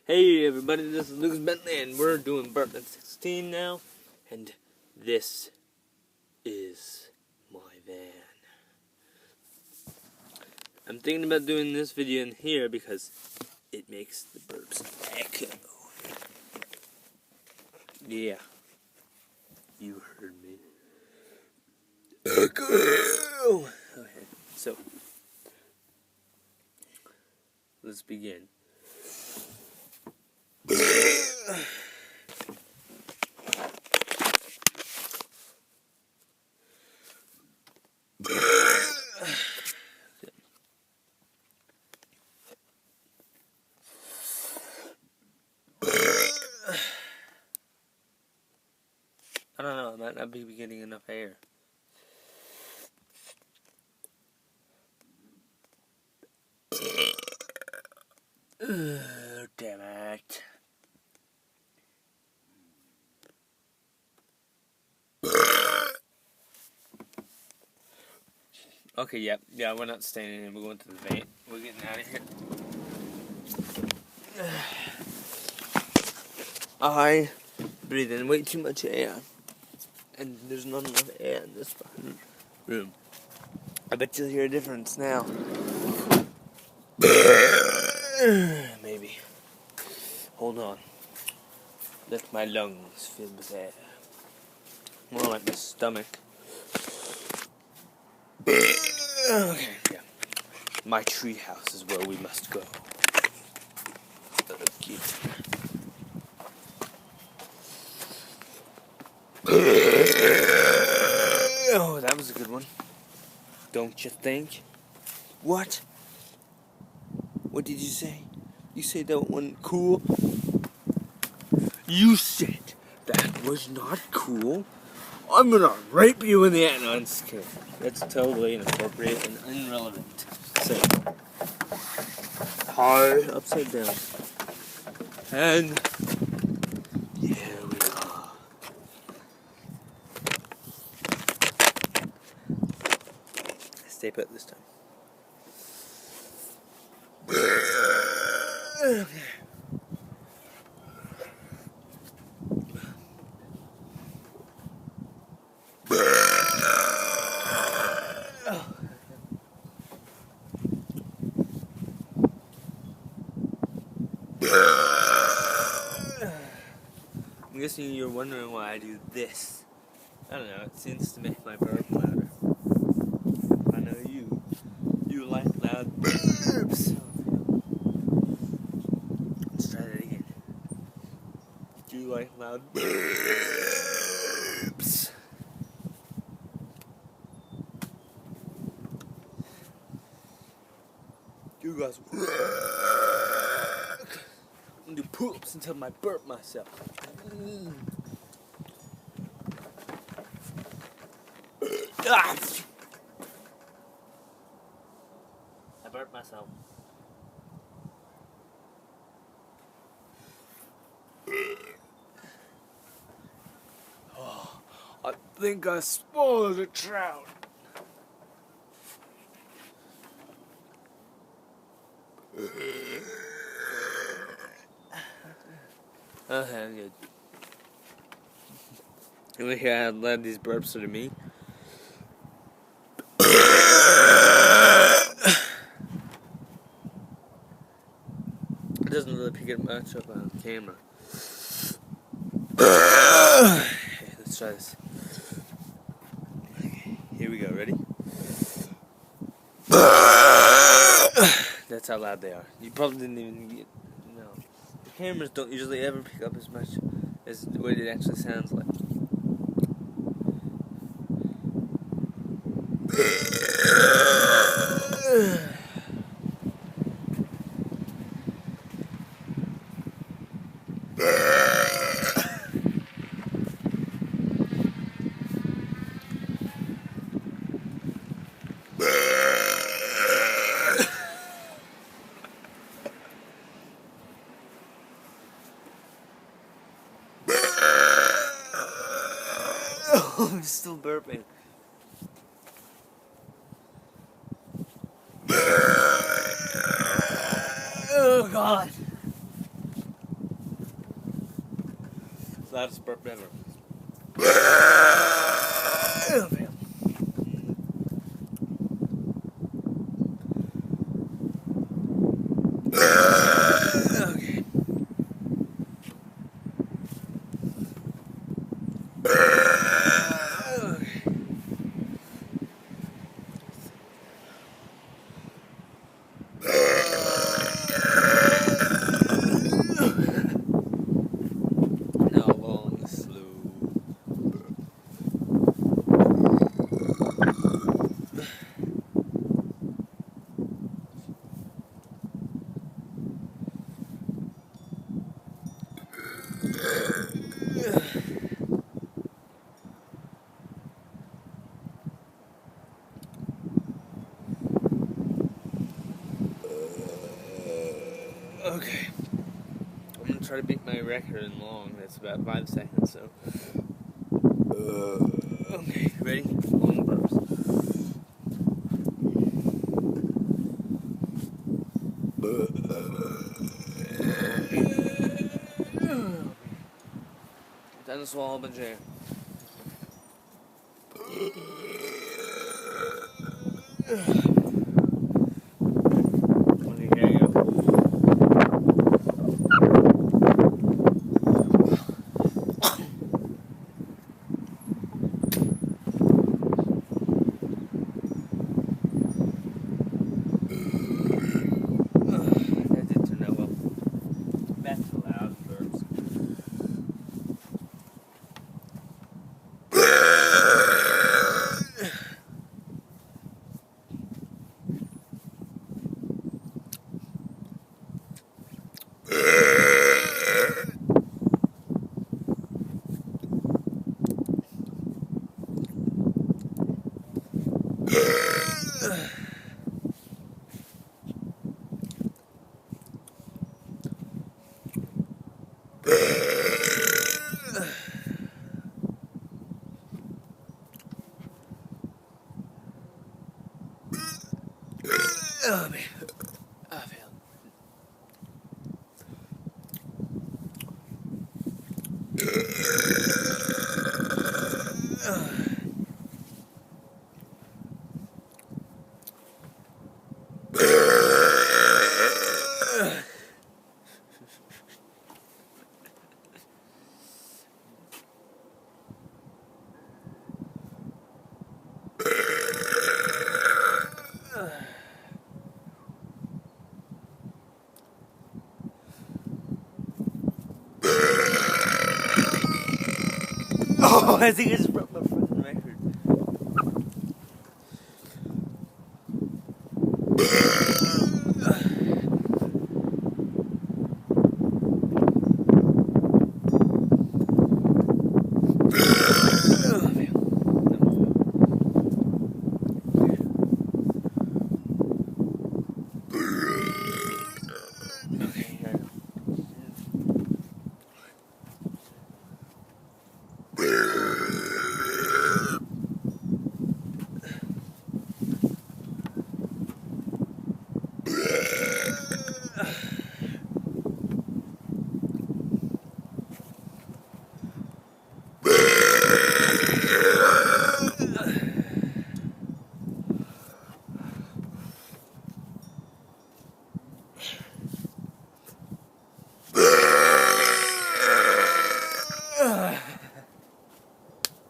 Hey everybody, this is Lucas Bentley and we're doing Burping 16 now, and this is my van. I'm thinking about doing this video in here because it makes the burps echo. Yeah, you heard me. Echo! Okay, so let's begin. I don't know, I might not be getting enough air. Damn it. Okay, yeah, we're not staying in here, we're going to the van. We're getting out of here. I breathe in way too much air, and there's not enough air in this fucking room. I bet you'll hear a difference now. Maybe. Hold on. Let my lungs fill with air. More like my stomach. Okay, yeah. My treehouse is where we must go. Okay. Oh, that was a good one. Don't you think? What? What did you say? You said that wasn't cool? You said that was not cool? I'm gonna rape you in the ass. No, I'm just kidding. That's totally inappropriate and irrelevant. So, hard upside down. And here we are. Stay put this time. I'm guessing you're wondering why I do this. I don't know, it seems to make my burp louder. I know you like loud burps. Let's try that again. Do you like loud burps? You guys I'm gonna do pull-ups until I burp myself. Ah! I burped myself. Oh, I think I spoiled a trout. Okay, I'm good. You want to hear how loud these burps are to me? It doesn't really pick it much up on camera. Okay, let's try this. Okay, here we go. Ready? That's how loud they are. You probably didn't even get. No, the cameras don't usually ever pick up as much as what it actually sounds like. I'm still burping. Oh God. Loudest burp ever. Now long, slow. Okay. I'm gonna try to beat my record in long. That's about 5 seconds, so. Okay, ready? Long burps. Time to swallow a bunch of air. Okay, here you go. That did turn out well. Back to loud burps. Oh man, I failed. Oh, I think I just broke my fucking record. Oh, man. Okay, here I go.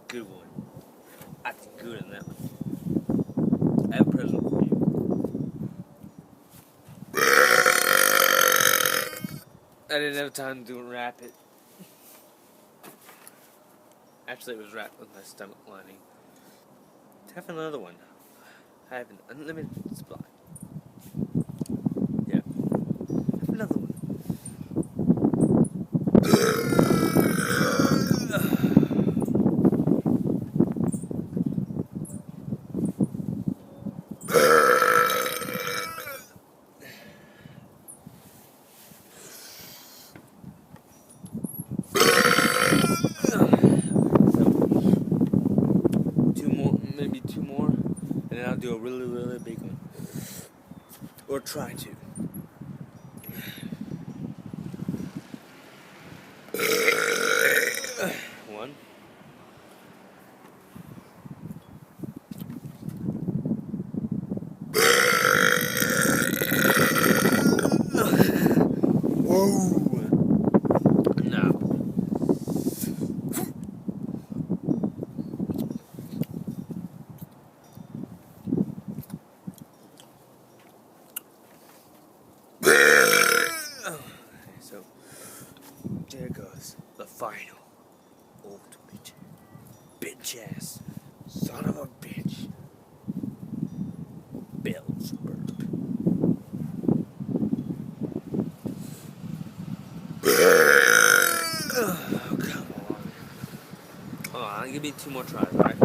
Good one. I did good on that one. I have a present for you. I didn't have time to wrap it. Actually, it was wrapped with my stomach lining. Have another one. I have an unlimited supply. Yeah. Have another one. Maybe two more, and then I'll do a really, really big one. Or try to. there goes the final, ultimate, bitch ass, son of a bitch, Bill's burp. Oh, come on. Hold on, give me 2 more tries, alright?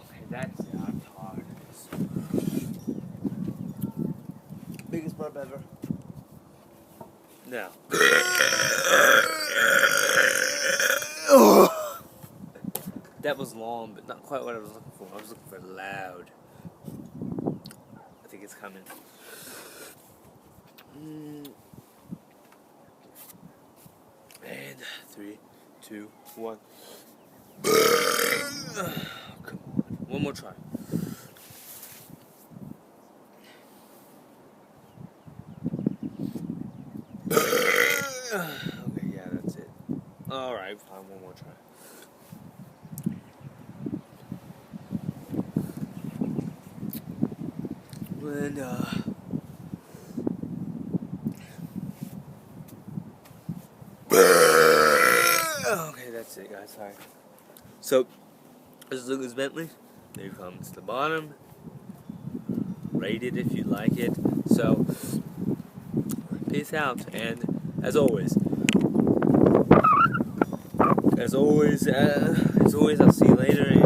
Okay, that's it. I'm tired of this. Biggest burp ever. No. That was long, but not quite what I was looking for. I was looking for loud. I think it's coming. And 3, 2, 1. Come on. One more try. Okay, yeah, that's it. Alright, fine, one more try. And, okay, that's it, guys, sorry. So, this is Lucas Bentley. There comes the bottom. Rate it if you like it. So, peace out, and as always, I'll see you later.